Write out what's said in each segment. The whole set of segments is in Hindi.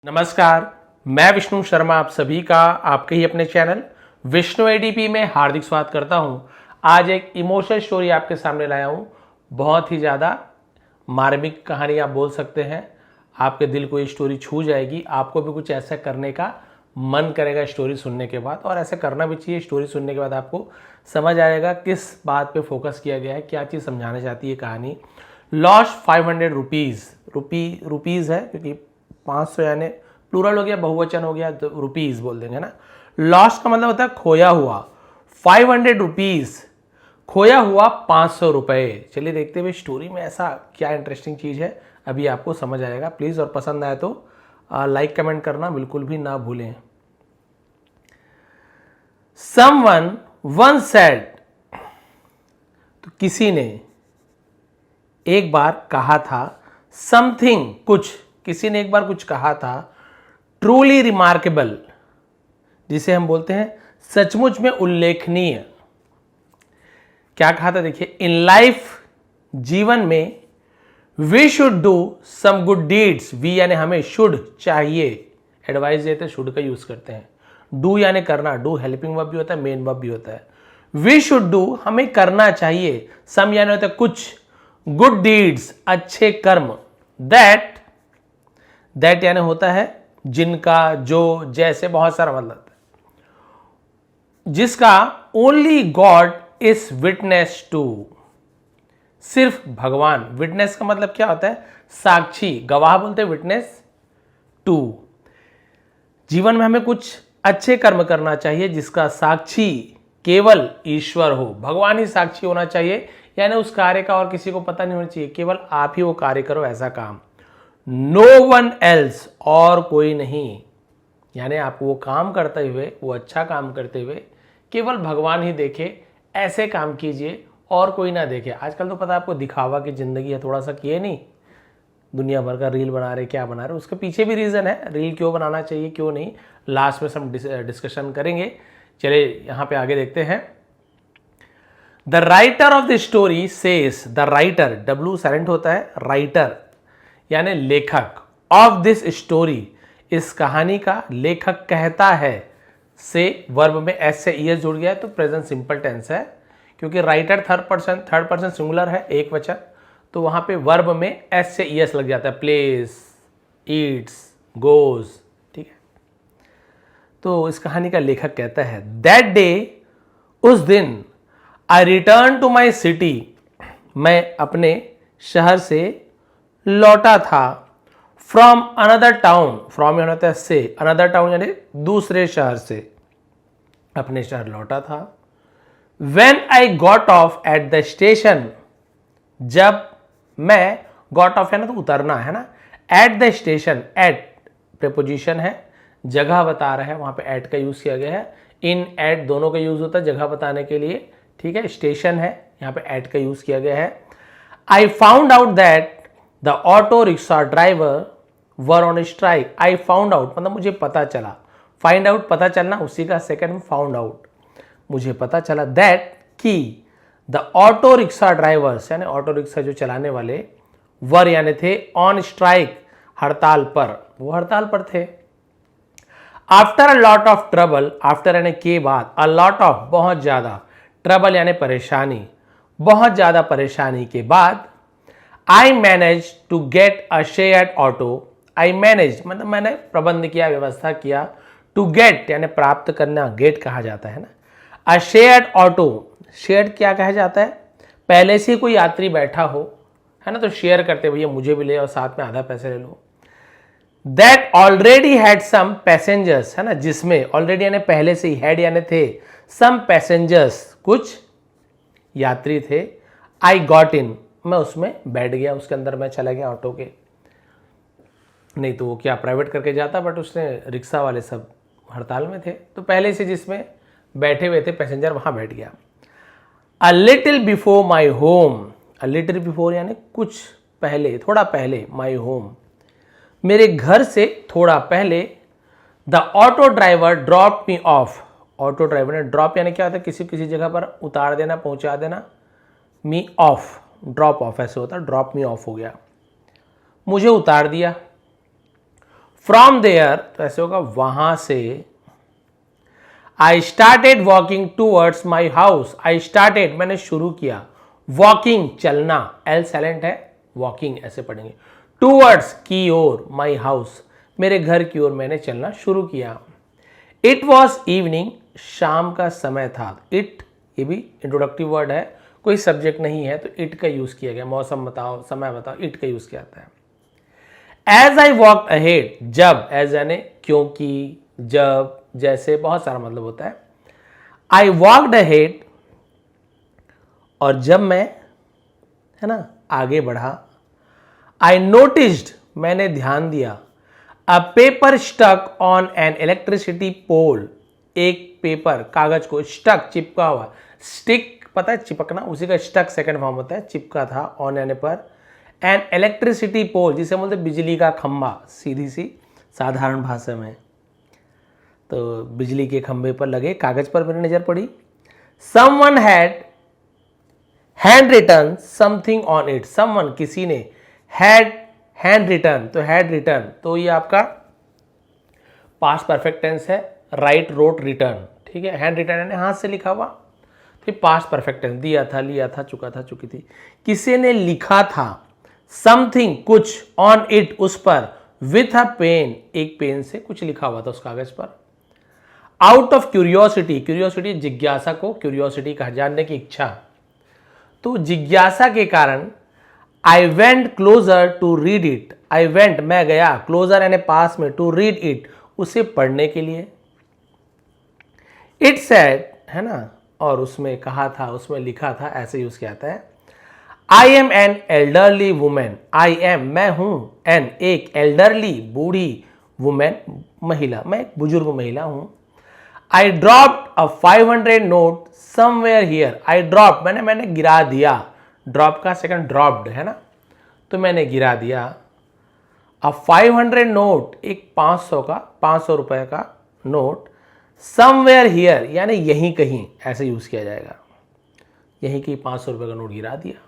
नमस्कार, मैं विष्णु शर्मा आप सभी का आपके ही अपने चैनल विष्णु एडीपी में हार्दिक स्वागत करता हूं। आज एक इमोशनल स्टोरी आपके सामने लाया हूं। बहुत ही ज़्यादा मार्मिक कहानी आप बोल सकते हैं। आपके दिल को ये स्टोरी छू जाएगी। आपको भी कुछ ऐसा करने का मन करेगा स्टोरी सुनने के बाद, और ऐसा करना भी चाहिए। स्टोरी सुनने के बाद आपको समझ आएगा किस बात पे फोकस किया गया है, क्या चीज़ समझाना चाहती है कहानी। लॉस्ट 500 रुपीज़, रुपीज़ है क्योंकि 500 यानी प्लूरल हो गया, बहुवचन हो गया तो रुपीज़ बोल देंगे ना। लॉस्ट का मतलब होता है खोया हुआ। 500 रुपीज़, खोया हुआ 500 रुपये। चलिए देखते हुए स्टोरी में ऐसा क्या इंटरेस्टिंग चीज़ है, अभी आपको समझ आएगा। प्लीज़, और पसंद आए तो लाइक कमेंट करना बिल्कुल भी ना भूलें। Someone once said, तो किसी ने एक बार कहा था, समथिंग कुछ, किसी ने एक बार कुछ कहा था, ट्रूली रिमार्केबल, जिसे हम बोलते हैं सचमुच में उल्लेखनीय। क्या कहा था देखिए, इन लाइफ, जीवन में, we should do some good deeds. We यानी हमें, शुड चाहिए, एडवाइस देते शुड का यूज करते हैं। डू यानी करना, डू हेल्पिंग वर्ब भी होता है, मेन वर्ब भी होता है। वी शुड डू, हमें करना चाहिए। सम यानी होता है कुछ, गुड डीड्स अच्छे कर्म। दैट यानी होता है जिनका, जो, जैसे, बहुत सारा मतलब है। जिसका only God is witness to, सिर्फ भगवान। विटनेस का मतलब क्या होता है, साक्षी, गवाह बोलते हैं विटनेस टू। जीवन में हमें कुछ अच्छे कर्म करना चाहिए जिसका साक्षी केवल ईश्वर हो, भगवान ही साक्षी होना चाहिए। यानी उस कार्य का और किसी को पता नहीं होना चाहिए, केवल आप ही वो कार्य करो, ऐसा काम। नो वन एल्स, और कोई नहीं। यानी आप वो काम करते हुए, वो अच्छा काम करते हुए केवल भगवान ही देखे, ऐसे काम कीजिए और कोई ना देखे। आजकल तो पता है आपको, दिखावा की जिंदगी है, थोड़ा सा किए नहीं, दुनिया भर का रील बना रहे, क्या बना रहे, उसके पीछे भी रीज़न है। रील क्यों बनाना चाहिए, क्यों नहीं, लास्ट में हम डिस्कशन करेंगे। चलिए यहाँ पे आगे देखते हैं। The writer of the story says, the writer, W silent होता है, राइटर यानी लेखक, ऑफ दिस स्टोरी, इस कहानी का लेखक कहता है। से वर्ब में एस से ईएस जुड़ गया है तो प्रेजेंट सिंपल टेंस है, क्योंकि राइटर थर्ड पर्सन सिंगुलर है, एक वचन, तो वहां पे वर्ब में एस से ईएस लग जाता है। प्लेस, ईट्स, गोज, ठीक है। तो इस कहानी का लेखक कहता है, दैट डे, उस दिन, आई रिटर्न टू माई सिटी, मैं अपने शहर से लौटा था। फ्रॉम अनदर टाउन, फ्रॉम यानी होता है से, अनदर टाउन यानी दूसरे शहर से अपने शहर लौटा था। When I got off eight the station, जब मैं, गॉट ऑफ है ना तो उतरना है ना, at the station, at preposition है, जगह बता रहा है, वहां पे एट का यूज किया गया है। इन, एट दोनों का यूज होता है जगह बताने के लिए, ठीक है। स्टेशन है, यहां पे एट का यूज किया गया है। I found out that the auto rickshaw driver were on strike. I found out मतलब मुझे पता चला, फाइंड आउट पता चलना, उसी का सेकंड में फाउंड आउट, मुझे पता चला, दैट की, द ऑटो रिक्शा ड्राइवर्स यानी ऑटो रिक्शा जो चलाने वाले, वर यानी थे, ऑन स्ट्राइक हड़ताल पर, वो हड़ताल पर थे। After a lot of trouble, after यानी के बाद, अ लॉट ऑफ बहुत ज्यादा, ट्रबल यानी परेशानी, बहुत ज्यादा परेशानी के बाद, I manage to get a shared auto. I manage मतलब मैंने प्रबंध किया, व्यवस्था किया। टू गेट यानी प्राप्त करना, गेट कहा जाता है ना। अ शेयर्ड ऑटो, शेयर्ड क्या कहा जाता है, पहले से ही कोई यात्री बैठा हो, है ना, तो शेयर करते, भैया मुझे भी ले और साथ में आधा पैसे ले लो। That already had some passengers, है ना, जिसमें, ऑलरेडी यानी पहले से ही, हैड यानी थे, सम पैसेंजर्स कुछ यात्री थे। आई गॉट इन, मैं उसमें बैठ गया, उसके अंदर मैं चला गया ऑटो के। नहीं तो वो क्या प्राइवेट करके जाता, बट उसने, रिक्शा वाले सब हड़ताल में थे, तो पहले से जिसमें बैठे हुए थे पैसेंजर वहां बैठ गया। A little before my home, a little before यानी कुछ पहले, थोड़ा पहले, माई होम मेरे घर से थोड़ा पहले, the auto driver drop me of, auto driver ने, ड्रॉप यानी क्या होता है, किसी किसी जगह पर उतार देना, पहुंचा देना, मी ऑफ, ड्रॉप ऑफ ऐसे होता है, ड्रॉप मी ऑफ हो गया, मुझे उतार दिया। फ्रॉम देयर, तो ऐसे होगा वहां से। I started walking towards my house, I started मैंने शुरू किया, वॉकिंग चलना, एल साइलेंट है, वॉकिंग ऐसे पढ़ेंगे, टूवर्ड्स की ओर, माई हाउस मेरे घर की ओर मैंने चलना शुरू किया। इट वॉज इवनिंग, शाम का समय था। इट, ये भी इंट्रोडक्टिव वर्ड है, कोई सब्जेक्ट नहीं है तो इट का यूज किया गया। मौसम बताओ, समय बताओ, इट का यूज किया जाता है। एज आई वॉक अहेड, जब, एज यानी क्योंकि, जब, जैसे, बहुत सारा मतलब होता है। आई वॉकड अहेड, और जब मैं, है ना, आगे बढ़ा। आई नोटिस्ड, मैंने ध्यान दिया। A paper stuck on an electricity pole, एक पेपर, कागज को स्टक, चिपका हुआ, स्टिक पता है चिपकना, उसी का स्टक सेकंड फॉर्म होता है, चिपका था, ऑन यानी पर, एन इलेक्ट्रिसिटी पोल जिसे बोलते बिजली का खंभा, सीधी सी साधारण भाषा में, तो बिजली के खंभे पर लगे कागज पर मेरी नजर पड़ी। Someone had hand written something on it, someone किसी ने, हैड हैंड रिटन, तो हैड रिटन, तो ये आपका पास्ट परफेक्ट टेंस है, राइट रोट रिटर्न, ठीक है। हैंड रिटन यानी हाथ से लिखा हुआ, फिर पास्ट परफेक्ट टेंस, दिया था, लिया था, चुका था, चुकी थी। किसी ने लिखा था, समथिंग कुछ, ऑन इट उस पर, विथ अ पेन एक पेन से कुछ लिखा हुआ था उस कागज पर। आउट ऑफ क्यूरियोसिटी, क्यूरियोसिटी जिज्ञासा को क्यूरियोसिटी कहा, जानने की इच्छा, तो जिज्ञासा के कारण I went closer to read it, I went मैं गया, क्लोजर यानी पास में, टू रीड इट उसे पढ़ने के लिए। इट सेड, है ना, और उसमें कहा था, उसमें लिखा था, ऐसे यूज किया जाता है। I am an elderly women, I am मैं हूं, एन एक, एल्डरली बूढ़ी, वुमेन महिला, मैं एक बुजुर्ग महिला हूं। I dropped a 500 note somewhere here, I drop मैंने गिरा दिया, ड्रॉप का सेकंड ड्रॉप्ड है ना, तो मैंने गिरा दिया। अ 500 नोट एक 500 का, 500 रुपए का नोट, समवेयर हियर यानी यहीं कहीं, ऐसे यूज किया जाएगा, यहीं कहीं 500 रुपए का नोट गिरा दिया।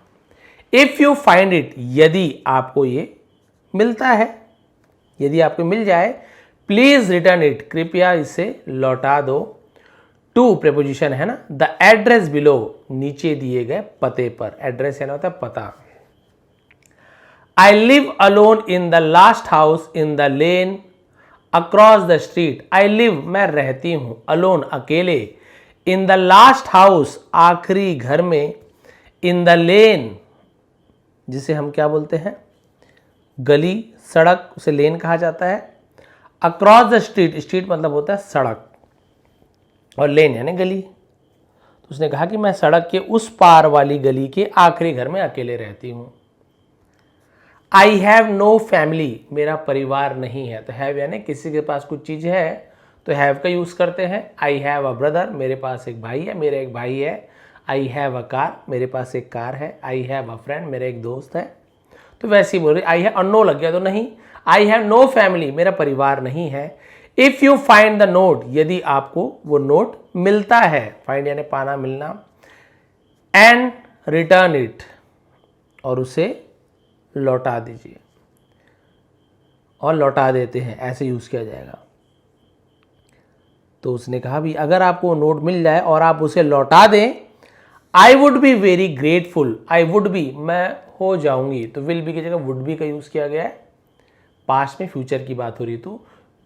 इफ यू फाइंड इट, यदि आपको ये मिलता है, यदि आपको मिल जाए, प्लीज रिटर्न इट कृपया इसे लौटा दो। टू प्रेपोजिशन है ना, द एड्रेस बिलो नीचे दिए गए पते पर, एड्रेस यानी होता है पता। I live alone in the last house in the lane across the street, I live मैं रहती हूं, अलोन अकेले, इन द लास्ट हाउस आखिरी घर में, इन द लेन जिसे हम क्या बोलते हैं, गली, सड़क, उसे लेन कहा जाता है। अक्रॉस द स्ट्रीट, स्ट्रीट मतलब होता है सड़क, और लेन यानी गली, तो उसने कहा कि मैं सड़क के उस पार वाली गली के आखिरी घर में अकेले रहती हूं। आई हैव नो फैमिली, मेरा परिवार नहीं है, तो हैव यानी किसी के पास कुछ चीज है तो हैव का यूज करते हैं। आई हैव अ ब्रदर, मेरे पास एक भाई है, मेरा एक भाई है। आई हैव अ कार, मेरे पास एक कार है। आई हैव अ फ्रेंड, मेरा एक दोस्त है, तो वैसे ही बोल रही। आई हैव, नो लग गया तो नहीं। आई हैव नो फैमिली, मेरा परिवार नहीं है। If you find the note, यदि आपको वो नोट मिलता है, फाइंड यानी पाना, मिलना, एंड रिटर्न इट और उसे लौटा दीजिए, और लौटा देते हैं, ऐसे यूज किया जाएगा। तो उसने कहा भी अगर आपको नोट मिल जाए और आप उसे लौटा दें, I would be very grateful, I would be मैं हो जाऊंगी, तो विल बी की जगह वुड बी का यूज किया गया है, पास्ट में फ्यूचर की बात हो रही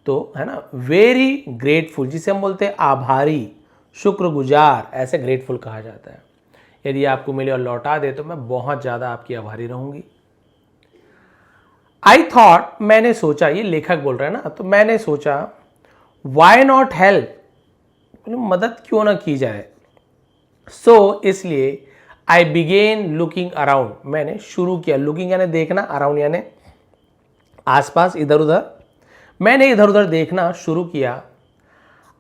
तो है ना। वेरी ग्रेटफुल जिसे हम बोलते हैं आभारी, शुक्रगुजार, ऐसे ग्रेटफुल कहा जाता है। यदि आपको मिले और लौटा दे तो मैं बहुत ज्यादा आपकी आभारी रहूंगी। आई थॉट, मैंने सोचा, ये लेखक बोल रहा है ना, तो मैंने सोचा, वाई नॉट हेल्प, मदद क्यों ना की जाए। सो इसलिए आई बिगेन लुकिंग अराउंड, मैंने शुरू किया, लुकिंग यानी देखना, अराउंड यानी आसपास, इधर उधर, मैंने इधर उधर देखना शुरू किया।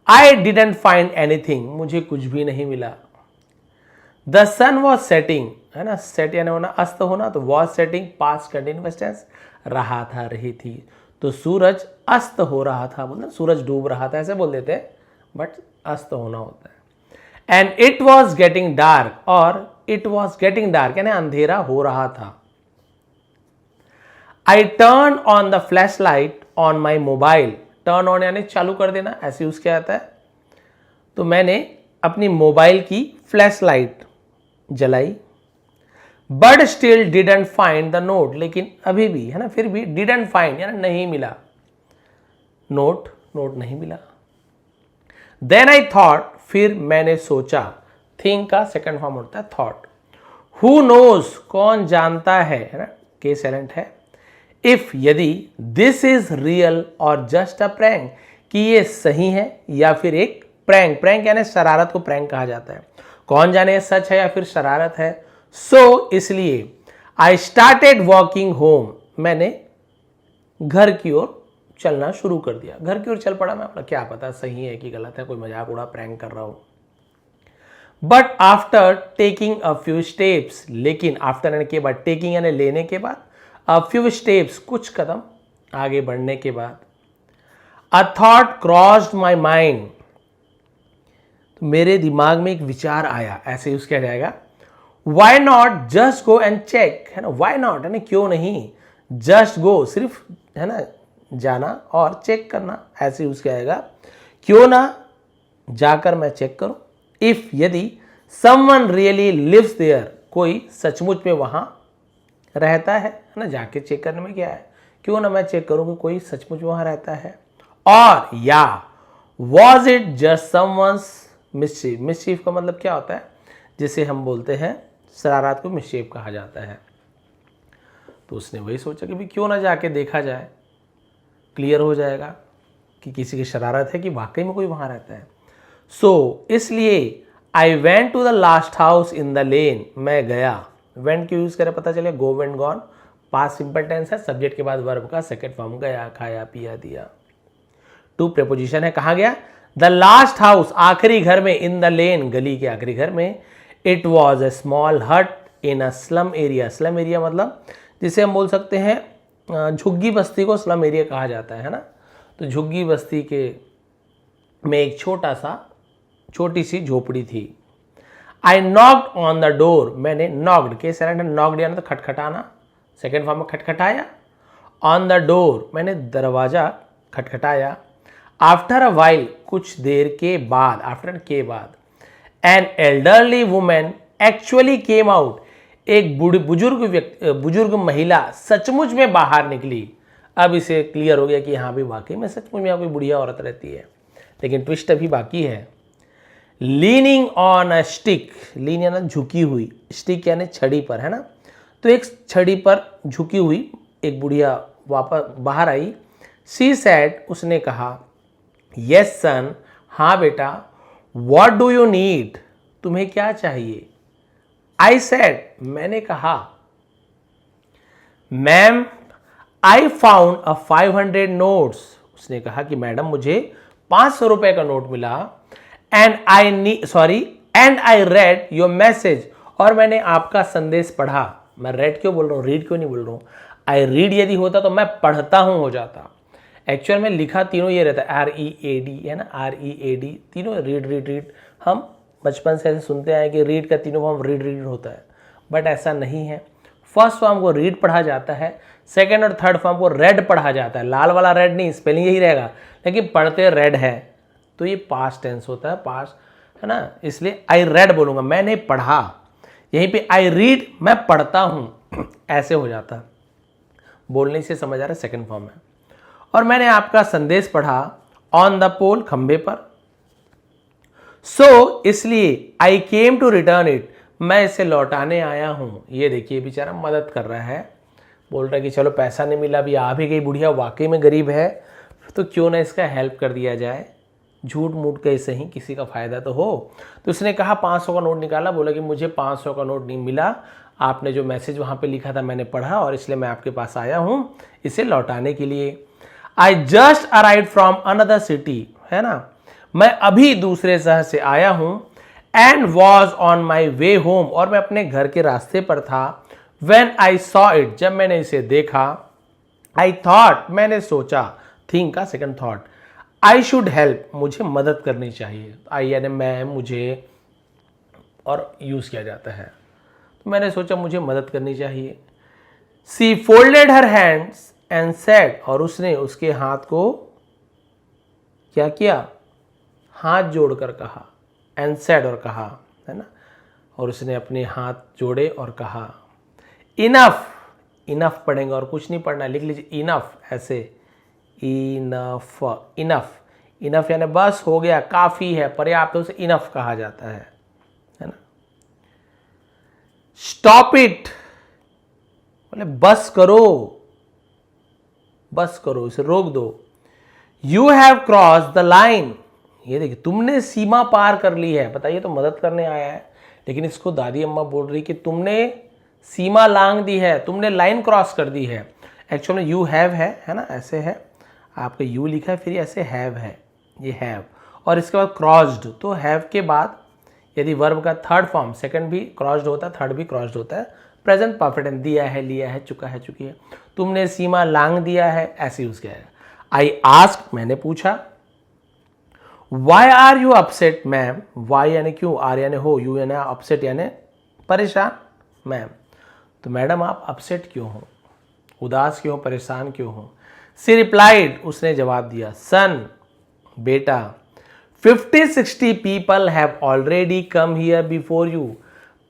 आई डिडंट फाइंड एनीथिंग, मुझे कुछ भी नहीं मिला। द सन वॉज सेटिंग, है ना, सेट यानी होना, अस्त होना, तो was setting past continuous tense, रहा था, रही थी, तो सूरज अस्त हो रहा था, बोलते सूरज डूब रहा था ऐसे बोल देते हैं, बट अस्त होना होता है। And it was getting dark, और इट वॉज गेटिंग डार्क यानी अंधेरा हो रहा था। I turn on the flash light on my mobile. Turn on यानी चालू कर देना, ऐसे यूज किया जाता है। तो मैंने अपनी मोबाइल की फ्लैश लाइट जलाई। But still didn't find the note, लेकिन अभी भी है ना, फिर भी डिडंट फाइंड यानी नहीं मिला नोट नहीं मिला। देन आई थॉट, फिर मैंने सोचा। थिंक का सेकंड फॉर्म होता है थॉट। हु नोज, कौन जानता है ना, केस एलेंट है। इफ यदि दिस इज रियल और जस्ट अ प्रैंक, कि ये सही है या फिर एक प्रैंक यानी शरारत को प्रैंक कहा जाता है। कौन जाने सच है या फिर शरारत है। सो इसलिए आई स्टार्टेड वॉकिंग होम, मैंने घर की ओर चलना शुरू कर दिया। घर की ओर चल पड़ा मैं, अपना क्या पता सही है कि गलत है, कोई मजाक उड़ा प्रैंक कर रहा हूं। But after taking a few steps, लेकिन आफ्टर यानी के बाद, टेकिंग यानी लेने के बाद, अ फ्यू स्टेप्स कुछ कदम आगे बढ़ने के बाद, a thought crossed my mind, तो मेरे दिमाग में एक विचार आया, ऐसे यूज किया जाएगा। Why not just go and check, है ना, वाई नॉट यानी क्यों नहीं, जस्ट गो सिर्फ है ना जाना और चेक करना, ऐसे यूज किया जाएगा। क्यों ना जाकर मैं चेक करूं। इफ यदि समवन रियली लिव्स देयर, कोई सचमुच में वहां रहता है ना, जाके चेक करने में क्या है, क्यों ना मैं चेक करूं कि कोई सचमुच में वहां रहता है। और या was it just someone's mischief, mischief का मतलब क्या होता है, जिसे हम बोलते हैं शरारत को मिस्चीफ कहा जाता है। तो उसने वही सोचा कि भी क्यों ना जाके देखा जाए, क्लियर हो जाएगा कि किसी की शरारत है कि वाकई में कोई वहां रहता है। सो इसलिए I went to the last house in the lane, मैं गया। वेंट क्यों यूज करें पता चले, go went gone, past simple tense है, सब्जेक्ट के बाद वर्ब का सेकंड फॉर्म, गया, खाया, पिया, दिया। टू प्रेपोजिशन है, कहाँ गया, द लास्ट हाउस, आखिरी घर में, इन द लेन, गली के आखिरी घर में। It was a small hut in a slum area, slum area मतलब जिसे हम बोल सकते हैं झुग्गी बस्ती को स्लम एरिया कहा जाता है ना। तो झुग्गी बस्ती के में एक छोटी सी झोपड़ी थी। आई नॉक्ड ऑन द डोर, मैंने नॉक्ड के सेकंड नॉक्ड यानी तो खटखटाना, सेकंड फॉर्म में खटखटाया। ऑन द डोर मैंने दरवाजा खटखटाया। आफ्टर अ वाइल, कुछ देर के बाद, आफ्टर के बाद, an elderly women actually came out, एक बुजुर्ग महिला सचमुच में बाहर निकली। अब इसे क्लियर हो गया कि यहाँ भी वाकई में सचमुच में यहाँ कोई बुढ़िया औरत रहती है, लेकिन ट्विस्ट अभी बाकी है। लीनिंग ऑन अ स्टिक, लीन यानी झुकी हुई, स्टिक यानी छड़ी पर, है ना। तो एक छड़ी पर झुकी हुई एक बुढ़िया वापस बाहर आई। सी सैड, उसने कहा, यस सन, हाँ बेटा, व्हाट डू यू नीड, तुम्हें क्या चाहिए। आई सैड, मैंने कहा, ma'am I found a 500 notes, उसने कहा कि मैडम मुझे 500 रुपए का नोट मिला। And I read your message, और मैंने आपका संदेश पढ़ा। मैं रेड क्यों बोल रहा हूँ, रीड क्यों नहीं बोल रहा हूँ। आई रीड यदि होता तो मैं पढ़ता हूं हो जाता। एक्चुअल में लिखा तीनों ये रहता है, READ है ना, READ, तीनों रीड। हम बचपन से ऐसे सुनते आए कि रीड का तीनों फॉर्म रीड होता है, बट ऐसा नहीं है। फर्स्ट फॉर्म को रीड पढ़ा जाता है, सेकेंड और थर्ड फॉर्म को रेड पढ़ा जाता है। लाल वाला रेड नहीं, स्पेलिंग यही रहेगा, लेकिन पढ़ते रेड है, तो ये पास्ट टेंस होता है, पास्ट है ना, इसलिए आई रेड बोलूंगा, मैंने पढ़ा। यहीं पे आई रीड, मैं पढ़ता हूं, ऐसे हो जाता। बोलने से समझ आ रहा है, सेकेंड फॉर्म है। और मैंने आपका संदेश पढ़ा ऑन द पोल, खंबे पर। सो इसलिए आई केम टू रिटर्न इट, मैं इसे लौटाने आया हूं। ये देखिए बेचारा मदद कर रहा है, बोल रहा है कि चलो पैसा नहीं मिला, अभी आ भी गई बुढ़िया, वाकई में गरीब है, तो क्यों ना इसका हेल्प कर दिया जाए, झूठ मूठ कैसे ही किसी का फायदा तो हो। तो उसने कहा 500 का नोट निकाला, बोला कि मुझे 500 का नोट नहीं मिला, आपने जो मैसेज वहां पे लिखा था मैंने पढ़ा और इसलिए मैं आपके पास आया हूं इसे लौटाने के लिए। I just arrive from another city, है ना, मैं अभी दूसरे शहर से आया हूं। And was on my way home, और मैं अपने घर के रास्ते पर था। वेन आई सॉ इट, जब मैंने इसे देखा। आई थॉट, मैंने सोचा, थिंक का second thought, I should help, मुझे मदद करनी चाहिए। आई यानी मैं, मुझे, और यूज किया जाता है, तो मैंने सोचा मुझे मदद करनी चाहिए। She folded her hands and said, और उसने उसके हाथ को क्या किया, हाथ जोड़कर कहा, एंड सेड और कहा, है ना, और उसने अपने हाथ जोड़े और कहा, इनफ, इनफ पढ़ेंगे और कुछ नहीं पढ़ना, लिख लीजिए इनफ, ऐसे इनफ, इनफ, इनफ यानी बस हो गया, काफी है, पर्याप्त, उसे इनफ कहा जाता है ना। स्टॉप इट, बोले बस करो, बस करो, इसे रोक दो। You have cross the line, ये देखिए तुमने सीमा पार कर ली है, बताइए, तो मदद करने आया है, लेकिन इसको दादी अम्मा बोल रही कि तुमने सीमा लांघ दी है, तुमने लाइन क्रॉस कर दी है। एक्चुअली यू हैव है ना, ऐसे है, आपका यू लिखा है, फिर ऐसे हैव है, ये हैव, और इसके बाद क्रॉस्ड, तो हैव के बाद यदि वर्ब का थर्ड फॉर्म, सेकंड भी क्रॉस्ड होता है, थर्ड भी क्रॉस्ड होता है, प्रेजेंट परफेक्ट, दिया है, लिया है, चुका है, चुकी है, तुमने सीमा लांघ दिया है, ऐसे यूज किया है। आई आस्क, मैंने पूछा, why are you upset ma'am, why यानी क्यों, आर यानी हो, यू यानी अपसेट यानी परेशान, मैम, तो मैडम आप अपसेट क्यों हो, उदास क्यों, परेशान क्यों हो। सी रिप्लाइड, उसने जवाब दिया, सन, बेटा, 50-60 people have already come here before you,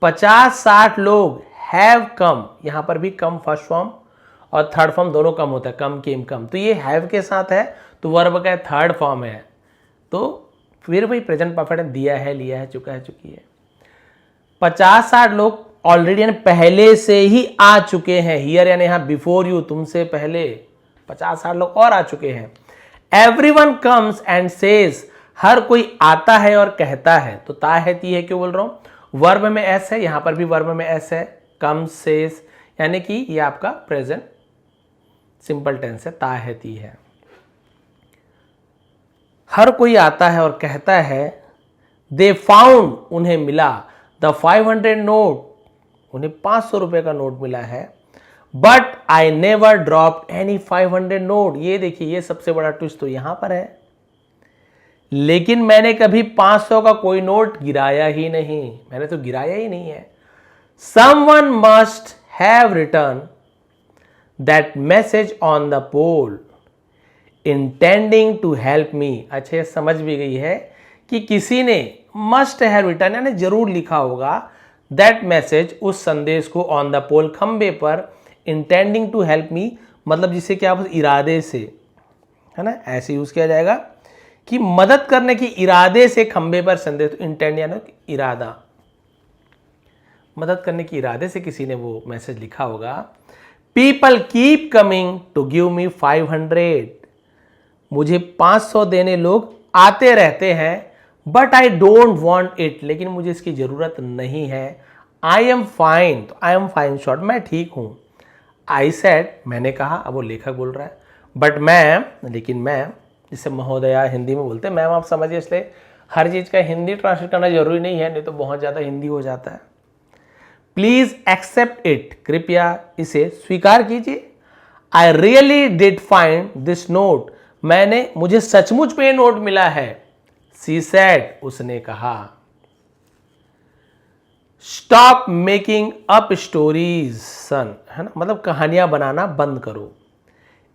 50-60 लोग हैव कम, यहां पर भी कम फर्स्ट फॉर्म और थर्ड फॉर्म दोनों कम होता है, कम केम कम, तो ये हैव के साथ है, तो वर्ब का थर्ड फॉर्म है, तो फिर वही प्रेजेंट परफेक्ट, दिया है, लिया है, चुका है, चुकी है। 50-60 लोग ऑलरेडी यानी पहले से ही आ चुके हैं, हियर यानी यहां बिफोर यू, तुमसे पहले 50-60 लोग और आ चुके हैं। एवरीवन कम्स एंड सेज, हर कोई आता है और कहता है, तो ता है ती है, क्यों बोल रहा हूं, वर्ब में एस है, यहां पर भी वर्ब में एस है, कम सेज, यानी कि ये आपका प्रेजेंट सिंपल टेंस है, ता है ती है। हर कोई आता है और कहता है, दे फाउंड, उन्हें मिला, द 500 नोट, उन्हें 500 रुपए का नोट मिला है, but I never dropped any 500 note, ये देखिए ये सबसे बड़ा ट्विस्ट तो यहां पर है, लेकिन मैंने कभी 500 का कोई नोट गिराया ही नहीं, मैंने तो गिराया ही नहीं है। Someone must have written that message on the pole intending to help me, अच्छा ये समझ भी गई है कि किसी ने मस्ट हैव रिटर्न यानी जरूर लिखा होगा, दैट मैसेज, उस संदेश को, ऑन द पोल, खंबे पर, इंटेंडिंग टू हेल्प मी, मतलब जिसे क्या इरादे से, है ना, ऐसे यूज किया जाएगा कि मदद करने की इरादे से खंबे पर संदेश, इंटेंड यानी इरादा, मदद करने की इरादे से किसी ने वो मैसेज लिखा होगा। People keep coming to give me 500, मुझे 500 देने लोग आते रहते हैं, but I don't want it, लेकिन मुझे इसकी जरूरत नहीं है। आई एम फाइन, तो आई एम फाइन शॉर्ट, मैं ठीक हूं। आई सेड, मैंने कहा, अब वो लेखक बोल रहा है, बट मैम, लेकिन मैम, जिसे महोदया हिंदी में बोलते हैं, मैम आप समझिए, इसलिए हर चीज का हिंदी ट्रांसलेट करना जरूरी नहीं है, नहीं तो बहुत ज्यादा हिंदी हो जाता है। प्लीज एक्सेप्ट इट, कृपया इसे स्वीकार कीजिए। I really did find this note, मुझे सचमुच में नोट मिला है। सी सेड, उसने कहा। स्टॉप मेकिंग अप स्टोरीज सन, है ना, मतलब कहानियां बनाना बंद करो।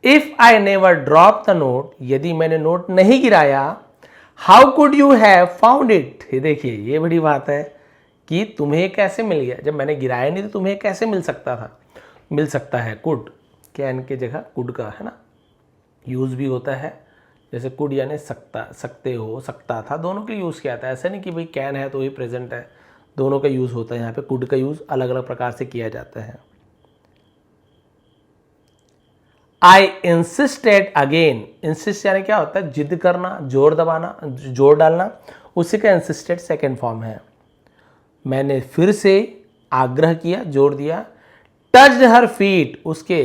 If I never drop the note, यदि मैंने नोट नहीं गिराया, how could you have found it, ये देखिए ये बड़ी बात है कि तुम्हें कैसे मिल गया, जब मैंने गिराया नहीं तो तुम्हें कैसे मिल सकता था, मिल सकता है। कुड, कैन के जगह कुड का, है ना, यूज भी होता है, जैसे कुड यानी सकता, सकते हो, सकता था, दोनों के लिए यूज किया था, ऐसा नहीं कि भाई कैन है तो ही प्रेजेंट है, दोनों का यूज होता है। यहाँ पे कुड का यूज अलग अलग प्रकार से किया जाता है। आई इंसिस्टेड अगेन, इंसिस्ट यानी क्या होता है, जिद करना, जोर दबाना, जोर डालना, उसी का इंसिस्टेड सेकेंड फॉर्म है। मैंने फिर से आग्रह किया, जोर दिया। टच्ड हर फीट, उसके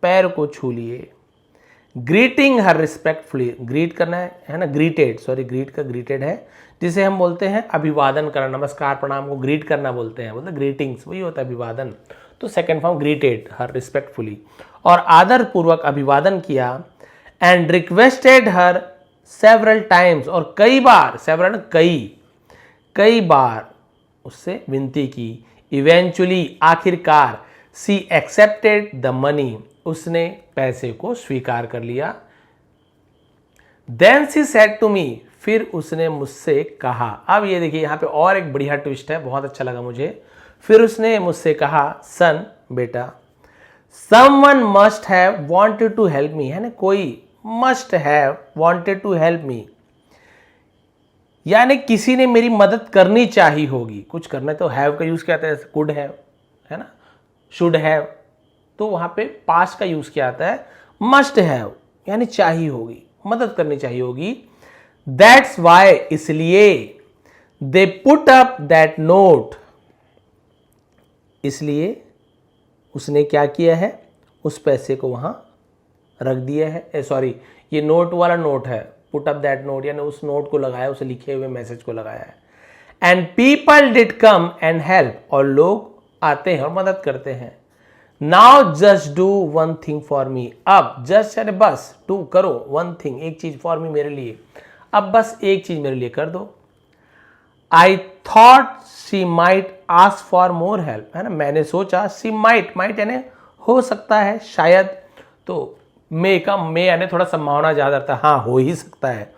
पैर को छू लिए। ग्रीटिंग हर रिस्पेक्टफुली, ग्रीट करना है ना, ग्रीटेड, सॉरी ग्रीट का ग्रीटेड है, जिसे हम बोलते हैं अभिवादन करना, नमस्कार प्रणाम को ग्रीट करना बोलते हैं, बोलते ग्रीटिंग्स, वही होता है अभिवादन, तो सेकेंड फॉर्म ग्रीटेड हर रिस्पेक्टफुली, और आदर पूर्वक अभिवादन किया। And requested her several times, और कई बार, सेवरल कई बार उससे विनती की। इवेंचुअली, आखिरकार। शी एक्सेप्टेड द मनी, उसने पैसे को स्वीकार कर लिया। Then she said to me, फिर उसने मुझसे कहा। अब ये देखिए यहाँ पे और एक बढ़िया ट्विस्ट है, बहुत अच्छा लगा मुझे। फिर उसने मुझसे कहा, सन बेटा, someone must have wanted to help me, है ना, कोई must have wanted to help me, यानी किसी ने मेरी मदद करनी चाहिए होगी। कुछ करना तो हैव का यूज क्या आता है, कुड हैव, है ना, शुड हैव, तो वहां पे पास्ट का यूज क्या आता है, मस्ट हैव, यानी चाहिए होगी, मदद करनी चाहिए होगी। दैट्स वाई, इसलिए, they put up that note, इसलिए उसने क्या किया है, उस पैसे को वहां रख दिया है। सॉरी, ये नोट वाला नोट है, पुट अप दैट नोट, यानी उस नोट को लगाया, उसे लिखे हुए मैसेज को लगाया है। And people did come and help, और लोग आते हैं और मदद करते हैं। Now just do one thing for me, अब जस्ट यानी बस, डू करो, वन थिंग एक चीज, फॉर मी मेरे लिए, अब बस एक चीज मेरे लिए कर दो। I thought she might ask for more help, है ना, मैंने सोचा, शी माइट, माइट यानी हो सकता है, शायद, तो मे का मे यानी थोड़ा संभावना ज्यादा था, हाँ हो ही सकता है।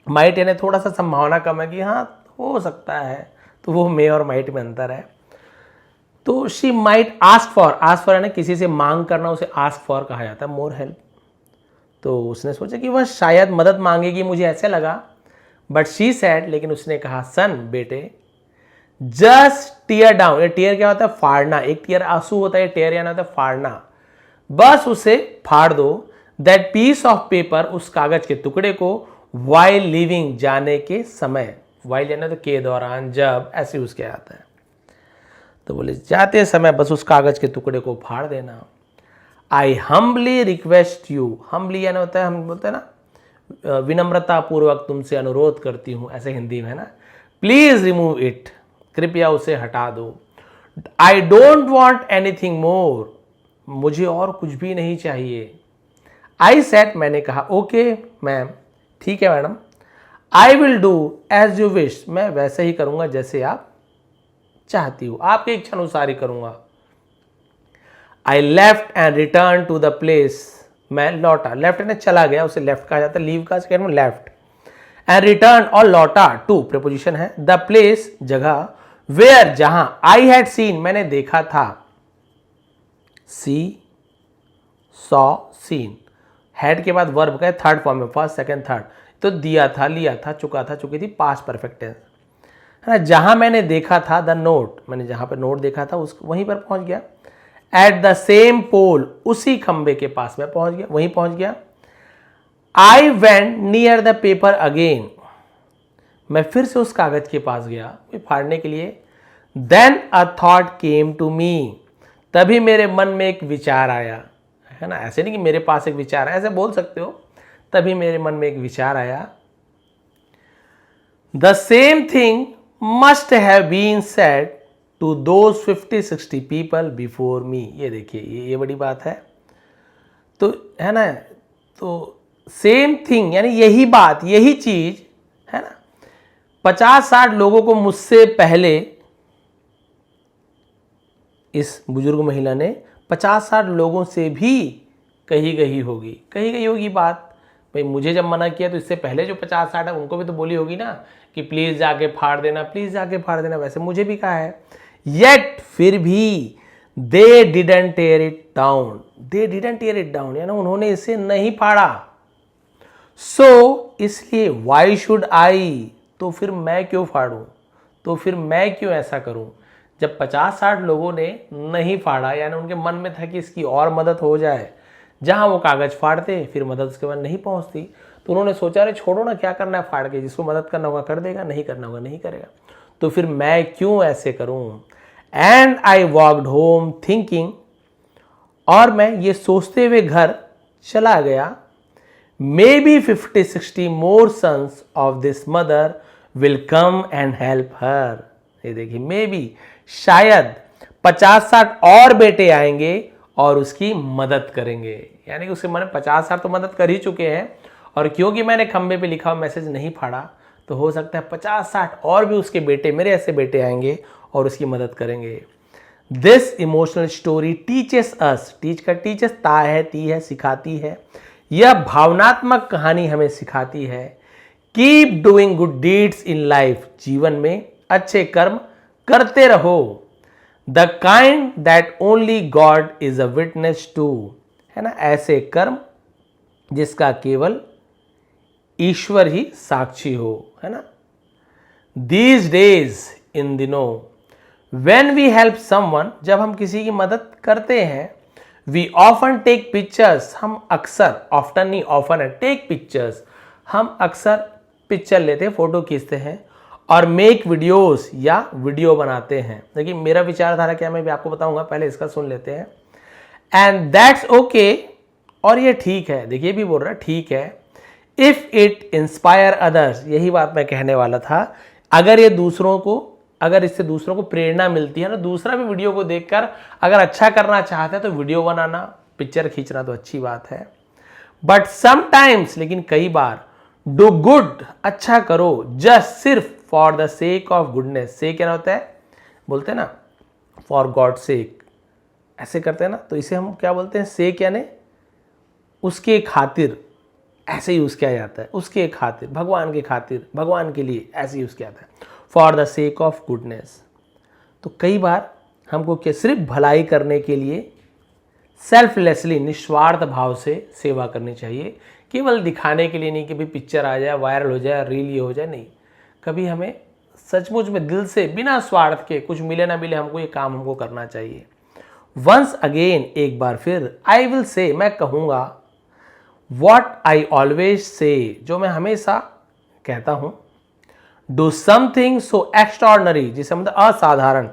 माइट यानी थोड़ा सा संभावना कम है कि हाँ हो सकता है, तो वो मे और माइट में अंतर है। तो शी माइट आस्क फॉर यानी किसी से मांग करना, उसे आस्क फॉर कहा जाता है, मोर हेल्प। तो उसने सोचा कि वह शायद मदद मांगेगी, मुझे ऐसे लगा। बट शी सेड, लेकिन उसने कहा, सन बेटे, जस्ट टीयर डाउन, ये टीयर क्या होता है, फाड़ना, एक टीयर आंसू होता है, टीयर यानी होता है फाड़ना, बस उसे फाड़ दो। दैट पीस ऑफ पेपर, उस कागज के टुकड़े को, वाइल लिविंग, जाने के समय, वाइल यानी तो के दौरान, जब, ऐसे यूज किया जाता है। तो बोले जाते समय बस उस कागज के टुकड़े को फाड़ देना। I humbly request you, humbly यानी होता है, हम बोलते हैं ना, विनम्रता पूर्वक तुमसे अनुरोध करती हूं, ऐसे हिंदी में, है ना, प्लीज रिमूव इट, कृपया उसे हटा दो। आई डोंट वॉन्ट एनीथिंग मोर, मुझे और कुछ भी नहीं चाहिए। आई सेड, मैंने कहा, ओके मैम, ठीक है madam. I will do as you wish, मैं वैसे ही करूंगा जैसे आप चाहती हो, आपकी इच्छा अनुसार ही करूंगा। I left and return to the place, मैं लौटा, लेफ्ट यानी चला गया, उसे लेफ्ट कहा जाता है, लीव का सेकेंड में लेफ्ट, एंड रिटर्न और लौटा, टू प्रीपोजिशन है, द प्लेस जगह, वेयर जहां, आई हैड सीन मैंने देखा था, सी सॉ सीन, हैड के बाद वर्ब का थर्ड फॉर्म में, फर्स्ट सेकंड थर्ड, तो दिया था, लिया था, चुका था, चुकी थी, पास्ट परफेक्ट टेंस, है ना। जहां मैंने देखा था, द नोट, मैंने जहां पर नोट देखा था उस वहीं पर पहुंच गया। एट द सेम पोल, उसी खंबे के पास में पहुंच गया, वहीं पहुंच गया। I went near the paper again, मैं फिर से उस कागज के पास गया फाड़ने के लिए। Then a thought came to me, तभी मेरे मन में एक विचार आया, है ना, ऐसे नहीं कि मेरे पास एक विचार है, ऐसे बोल सकते हो, तभी मेरे मन में एक विचार आया। The same thing must have been said to those 50-60 people before me, ये देखिए, ये बड़ी बात है, तो है ना, तो सेम थिंग यानी यही बात, यही चीज, है ना, 50-60 लोगों को मुझसे पहले, इस बुजुर्ग महिला ने 50-60 लोगों से भी कही गई होगी बात, भाई मुझे जब मना किया तो इससे पहले जो 50-60 है उनको भी तो बोली होगी ना कि प्लीज जाके फाड़ देना, प्लीज जाके फाड़ देना, वैसे मुझे भी कहा है। येट, फिर भी, they didn't tear it down, they didn't tear it down यानी उन्होंने इसे नहीं फाड़ा। सो इसलिए, वाई शुड आई, तो फिर मैं क्यों फाड़ूं, तो फिर मैं क्यों ऐसा करूं। जब 50-60 लोगों ने नहीं फाड़ा, यानी उनके मन में था कि इसकी और मदद हो जाए, जहां वो कागज फाड़ते फिर मदद उसके बाद नहीं पहुंचती, तो उन्होंने सोचा अरे छोड़ो ना, क्या करना है फाड़ के, जिसको मदद करना होगा कर देगा, नहीं करना होगा नहीं करेगा, तो फिर मैं क्यों ऐसे करूं। And I walked home thinking, और मैं ये सोचते हुए घर चला गया। Maybe 50-60 more sons of this mother will come and help her, ये देखिए, मे बी, शायद 50-60 और बेटे आएंगे और उसकी मदद करेंगे, यानी कि उसके मन में 50-60 तो मदद कर ही चुके हैं, और क्योंकि मैंने खंबे पे लिखा हुआ मैसेज नहीं फाड़ा, तो हो सकता है 50-60 और भी उसके बेटे, मेरे ऐसे बेटे आएंगे और उसकी मदद करेंगे। This emotional story teaches us, teach का टीचेस ता है, ती है, सिखाती है। यह भावनात्मक कहानी हमें सिखाती है keep doing good deeds in life, जीवन में अच्छे कर्म करते रहो। The kind that only God is a witness to, है ना, ऐसे कर्म जिसका केवल ईश्वर ही साक्षी हो, है ना। दीज डेज, इन दिनों, वेन वी हेल्प समवन, जब हम किसी की मदद करते हैं, वी ऑफन टेक पिक्चर्स, हम अक्सर, ऑफ्टन नहीं ऑफन है, टेक पिक्चर्स, हम अक्सर पिक्चर लेते हैं, फोटो खींचते हैं, और मेक वीडियोस, या वीडियो बनाते हैं। देखिए मेरा विचारधारा क्या, मैं भी आपको बताऊंगा, पहले इसका सुन लेते हैं। एंड दैट्स ओके, और ये ठीक है, देखिए भी बोल रहा है ठीक है। इफ इट इंस्पायर अदर्स, यही बात मैं कहने वाला था, अगर ये दूसरों को, अगर इससे दूसरों को प्रेरणा मिलती है ना, दूसरा भी वीडियो को देखकर अगर अच्छा करना चाहता है तो वीडियो बनाना, पिक्चर खींचना तो अच्छी बात है। बट समटाइम्स, लेकिन कई बार, डू गुड, अच्छा करो, जस्ट सिर्फ for the sake of goodness, से क्या होता है, बोलते हैं ना फॉर गॉड सेक, ऐसे करते हैं ना, तो इसे हम क्या बोलते हैं, सेक यानी उसके खातिर, ऐसे यूज किया जाता है, उसके खातिर, भगवान के खातिर, भगवान के लिए, ऐसे यूज किया जाता है, for the sake of goodness. तो कई बार हमको क्या, सिर्फ भलाई करने के लिए सेल्फलेसली, निस्वार्थ भाव से सेवा करनी चाहिए, केवल दिखाने के लिए नहीं कि भाई पिक्चर आ जाए, वायरल हो जाए, रील ये हो जाए, नहीं। कभी हमें सचमुच में दिल से, बिना स्वार्थ के, कुछ मिले ना मिले, हमको ये काम हमको करना चाहिए। वंस अगेन, एक बार फिर, आई विल से, मैं कहूँगा, वॉट आई ऑलवेज से, जो मैं हमेशा कहता हूं, डू समथिंग सो एक्स्ट्रॉर्डनरी, जिसे मतलब असाधारण,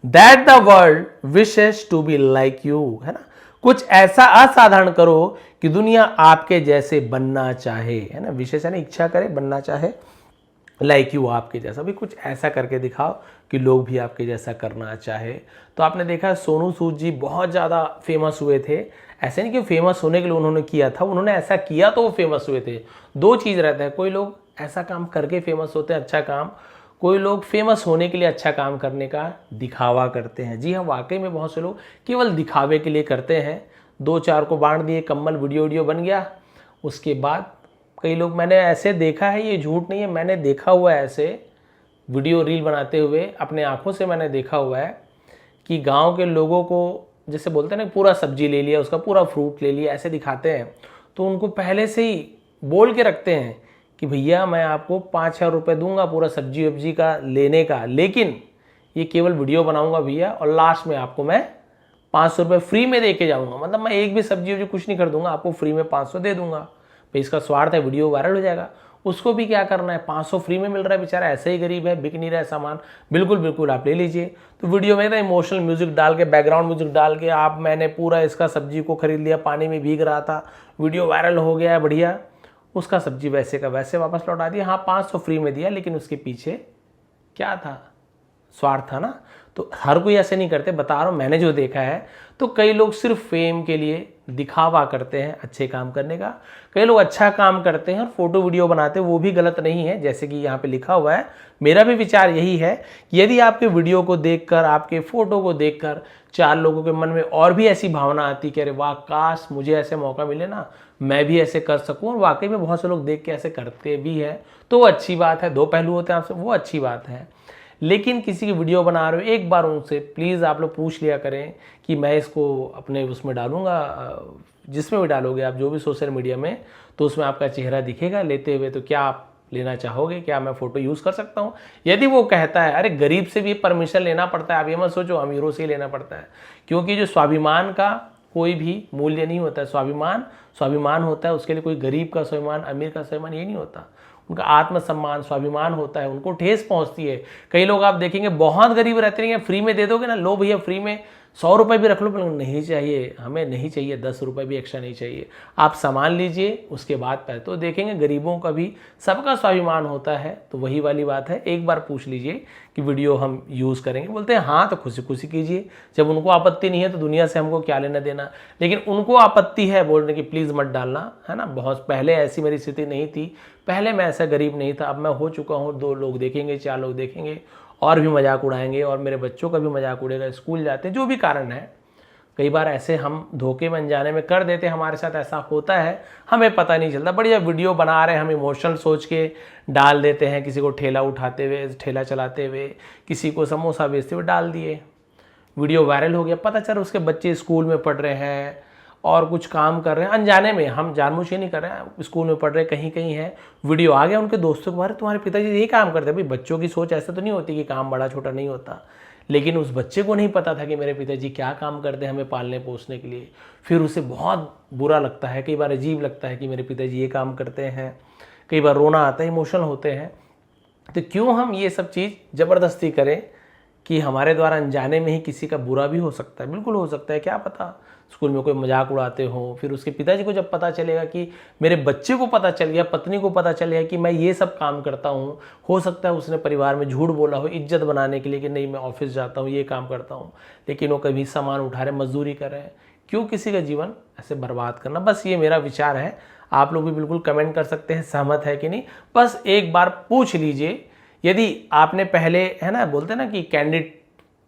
that the world wishes to be like you, है ना, कुछ ऐसा असाधारण करो कि दुनिया आपके जैसे बनना चाहे, है ना, विशेष है ना, इच्छा करे, बनना चाहे, लाइक यू, आपके जैसा, भी कुछ ऐसा करके दिखाओ कि लोग भी आपके जैसा करना चाहे। तो आपने देखा सोनू सूद जी बहुत ज़्यादा फेमस हुए थे, ऐसे नहीं कि फेमस होने के लिए उन्होंने किया था, उन्होंने ऐसा किया तो वो फेमस हुए थे। दो चीज़ रहता है, कोई लोग ऐसा काम करके फेमस होते हैं, अच्छा काम, कोई लोग फेमस होने के लिए अच्छा काम करने का दिखावा करते हैं। जी हाँ, वाकई में बहुत से लोग केवल दिखावे के लिए करते हैं, दो चार को बांट दिए, कम्मल वीडियो बन गया, उसके बाद कई लोग, मैंने ऐसे देखा है, ये झूठ नहीं है, मैंने देखा हुआ है ऐसे वीडियो रील बनाते हुए, अपने आंखों से मैंने देखा हुआ है कि गांव के लोगों को, जैसे बोलते हैं ना, पूरा सब्जी ले लिया, उसका पूरा फ्रूट ले लिया, ऐसे दिखाते हैं, तो उनको पहले से ही बोल के रखते हैं कि भैया मैं आपको 5,000 रुपये दूंगा पूरा सब्जी वब्जी का लेने का, लेकिन ये केवल वीडियो बनाऊंगा भैया, और लास्ट में आपको मैं 500 रुपये फ्री में दे के जाऊंगा, मतलब मैं एक भी सब्जी वब्जी कुछ नहीं कर दूंगा, आपको फ्री में 500 दे दूंगा। भाई इसका स्वार्थ है, वीडियो वायरल हो जाएगा, उसको भी क्या करना है, 500 फ्री में मिल रहा है, बेचारा ऐसे ही गरीब है, बिक नहीं रहा है सामान, बिल्कुल बिल्कुल आप ले लीजिए। तो वीडियो में इमोशनल म्यूजिक डाल के, बैकग्राउंड म्यूजिक डाल के, आप, मैंने पूरा इसका सब्जी को खरीद लिया, पानी में भीग रहा था, वीडियो वायरल हो गया है, बढ़िया, उसका सब्जी वैसे का वैसे वापस लौटा दिया, हाँ 500 फ्री में दिया, लेकिन उसके पीछे क्या था, स्वार्थ था ना। तो हर कोई ऐसे नहीं करते, बता रहा हूँ मैंने जो देखा है। तो कई लोग सिर्फ फेम के लिए दिखावा करते हैं अच्छे काम करने का, कई लोग अच्छा काम करते हैं और फोटो वीडियो बनाते हैं, वो भी गलत नहीं है, जैसे कि यहाँ पे लिखा हुआ है। मेरा भी विचार यही है कि यदि आपके वीडियो को देखकर, आपके फोटो को देखकर 4 लोगों के मन में और भी ऐसी भावना आती कि अरे वाह, काश मुझे ऐसे मौका मिले ना, मैं भी ऐसे कर सकूं, और वाकई में बहुत से लोग देख के ऐसे करते भी हैं, तो वो अच्छी बात है। दो पहलू होते हैं आपसे, वो अच्छी बात है। लेकिन किसी की वीडियो बना रहे हो, एक बार उनसे प्लीज़ आप लोग पूछ लिया करें कि मैं इसको अपने उसमें डालूंगा, जिसमें भी डालोगे आप, जो भी सोशल मीडिया में, तो उसमें आपका चेहरा दिखेगा लेते हुए, तो क्या आप लेना चाहोगे, क्या मैं फ़ोटो यूज़ कर सकता हूँ? यदि वो कहता है, अरे गरीब से भी परमिशन लेना पड़ता है, आप ये मत सोचो अमीरों से ही लेना पड़ता है, क्योंकि जो स्वाभिमान का कोई भी मूल्य नहीं होता है, स्वाभिमान होता है, उसके लिए कोई गरीब का स्वाभिमान, अमीर का स्वाभिमान ये नहीं होता, उनका आत्मसम्मान, स्वाभिमान होता है, उनको ठेस पहुंचती है। कई लोग आप देखेंगे बहुत गरीब रहते हैं, फ्री में दे दोगे ना, लो भैया फ्री में 100 रुपये भी रख लो, पर नहीं चाहिए, हमें नहीं चाहिए, 10 रुपये भी एक्स्ट्रा नहीं चाहिए, आप सामान लीजिए, उसके बाद पैसे। तो देखेंगे गरीबों का भी, सबका स्वाभिमान होता है। तो वही वाली बात है, एक बार पूछ लीजिए कि वीडियो हम यूज़ करेंगे, बोलते हैं हाँ तो खुशी खुशी कीजिए, जब उनको आपत्ति नहीं है तो दुनिया से हमको क्या लेना देना। लेकिन उनको आपत्ति है, बोलने की प्लीज़ मत डालना, है ना। बहुत पहले ऐसी मेरी स्थिति नहीं थी, पहले मैं ऐसा गरीब नहीं था, अब मैं हो चुका हूँ, 2 लोग देखेंगे, 4 लोग देखेंगे, और भी मजाक उड़ाएंगे और मेरे बच्चों का भी मजाक उड़ेगा, स्कूल जाते जो भी कारण है। कई बार ऐसे हम धोखे में अनजाने में कर देते, हमारे साथ ऐसा होता है, हमें पता नहीं चलता। बढ़िया वीडियो बना रहे हैं, हम इमोशनल सोच के डाल देते हैं, किसी को ठेला उठाते हुए, ठेला चलाते हुए, किसी को समोसा बेचते हुए डाल दिए, वीडियो वायरल हो गया, पता चला उसके बच्चे स्कूल में पढ़ रहे हैं और कुछ काम कर रहे हैं अनजाने में, हम जानबूझ के नहीं कर रहे हैं, स्कूल में पढ़ रहे कहीं कहीं है, वीडियो आ गया उनके दोस्तों के बारे, तुम्हारे पिताजी यही काम करते हैं। भाई बच्चों की सोच ऐसा तो नहीं होती कि काम बड़ा छोटा नहीं होता, लेकिन उस बच्चे को नहीं पता था कि मेरे पिताजी क्या काम करते हैं हमें पालने पोसने के लिए। फिर उसे बहुत बुरा लगता है, कई बार अजीब लगता है कि मेरे पिताजी ये काम करते हैं, कई बार रोना आता है, इमोशनल होते हैं। तो क्यों हम ये सब चीज़ ज़बरदस्ती करें कि हमारे द्वारा अनजाने में ही किसी का बुरा भी हो सकता है, बिल्कुल हो सकता है, क्या पता स्कूल में कोई मजाक उड़ाते हो, फिर उसके पिताजी को जब पता चलेगा कि मेरे बच्चे को पता चल गया, पत्नी को पता चल गया कि मैं ये सब काम करता हूँ, हो सकता है उसने परिवार में झूठ बोला हो इज्जत बनाने के लिए कि नहीं मैं ऑफिस जाता हूँ, ये काम करता हूँ, लेकिन वो कभी सामान उठा रहे, मजदूरी कर रहे हैं। क्यों किसी का जीवन ऐसे बर्बाद करना। बस ये मेरा विचार है, आप लोग भी बिल्कुल कमेंट कर सकते हैं सहमत है कि नहीं। बस एक बार पूछ लीजिए, यदि आपने पहले, है ना, बोलते ना कि कैंडिड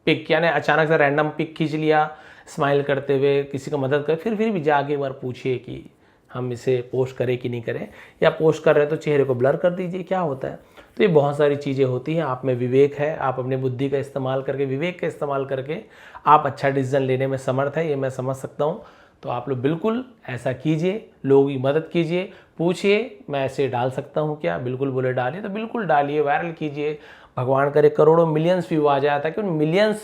पिक, यानी अचानक से रैंडम पिक खींच लिया स्माइल करते हुए, किसी का मदद कर, फिर भी जाके एक बार पूछिए कि हम इसे पोस्ट करें कि नहीं करें, या पोस्ट कर रहे हैं तो चेहरे को ब्लर कर दीजिए, क्या होता है। तो ये बहुत सारी चीज़ें होती हैं, आप में विवेक है, आप अपने बुद्धि का इस्तेमाल करके, विवेक का इस्तेमाल करके आप अच्छा डिसीजन लेने में समर्थ है, ये मैं समझ सकता हूँ। तो आप लोग बिल्कुल ऐसा कीजिए, लोगों की मदद कीजिए, पूछिए मैं ऐसे डाल सकता हूँ क्या, बिल्कुल बोले डालिए तो बिल्कुल डालिए, वायरल कीजिए, भगवान करे करोड़ों मिलियंस व्यू आ जाए, ताकि उन मिलियंस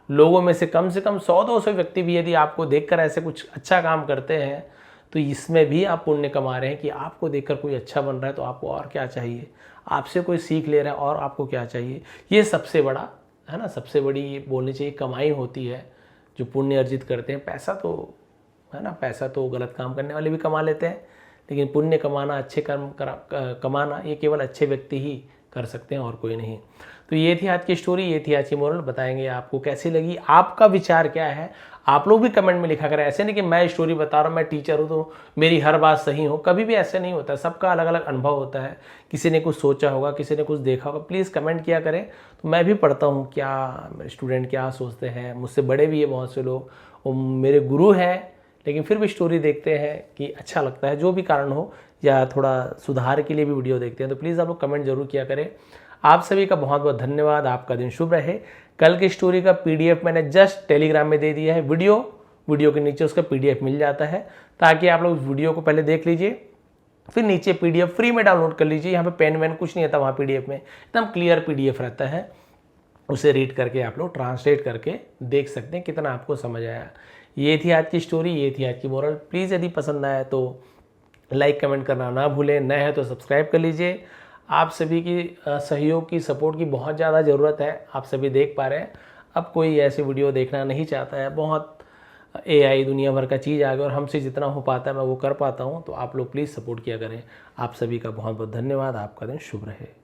लोगों में से कम 100-200 व्यक्ति भी यदि आपको देखकर ऐसे कुछ अच्छा काम करते हैं, तो इसमें भी आप पुण्य कमा रहे हैं कि आपको देखकर कोई अच्छा बन रहा है, तो आपको और क्या चाहिए, आपसे कोई सीख ले रहा है और आपको क्या चाहिए। ये सबसे बड़ा, है ना, सबसे बड़ी ये बोलनी चाहिए कमाई होती है जो पुण्य अर्जित करते हैं। पैसा तो, है ना, पैसा तो गलत काम करने वाले भी कमा लेते हैं, लेकिन पुण्य कमाना, अच्छे कर्म कमाना, ये केवल अच्छे व्यक्ति ही कर सकते हैं और कोई नहीं। तो ये थी आज की स्टोरी, ये थी आज की मोरल। बताएंगे आपको कैसी लगी, आपका विचार क्या है, आप लोग भी कमेंट में लिखा करें। ऐसे नहीं कि मैं स्टोरी बता रहा हूँ, मैं टीचर हूँ तो मेरी हर बात सही हो, कभी भी ऐसे नहीं होता, सबका अलग अलग अनुभव होता है, किसी ने कुछ सोचा होगा, किसी ने कुछ देखा होगा। प्लीज़ कमेंट किया करें, तो मैं भी पढ़ता हूँ क्या मेरे स्टूडेंट क्या सोचते हैं, मुझसे बड़े भी है बहुत से लोग, वो मेरे गुरु हैं, लेकिन फिर भी स्टोरी देखते हैं कि अच्छा लगता है, जो भी कारण हो, या थोड़ा सुधार के लिए भी वीडियो देखते हैं। तो प्लीज़ आप लोग कमेंट जरूर किया करें। आप सभी का बहुत बहुत धन्यवाद, आपका दिन शुभ रहे। कल की स्टोरी का पीडीएफ मैंने जस्ट टेलीग्राम में दे दिया है, वीडियो के नीचे उसका पीडीएफ मिल जाता है, ताकि आप लोग वीडियो को पहले देख लीजिए, फिर नीचे पीडीएफ फ्री में डाउनलोड कर लीजिए। यहाँ पे पेन वेन कुछ नहीं आता, वहाँ पीडीएफ में एकदम क्लियर पीडीएफ रहता है, उसे रीड करके आप लोग ट्रांसलेट करके देख सकते हैं कितना आपको समझ आया। ये थी आज की स्टोरी, ये थी आज की मोरल। प्लीज़ यदि पसंद आया तो लाइक कमेंट करना ना भूलें, नए हैं तो सब्सक्राइब कर लीजिए। आप सभी की सहयोग की, सपोर्ट की बहुत ज़्यादा ज़रूरत है। आप सभी देख पा रहे हैं, अब कोई ऐसी वीडियो देखना नहीं चाहता है, बहुत AI दुनिया भर का चीज़ आ गया और हमसे जितना हो पाता है मैं वो कर पाता हूँ। तो आप लोग प्लीज़ सपोर्ट किया करें। आप सभी का बहुत बहुत धन्यवाद, आपका दिन शुभ रहे।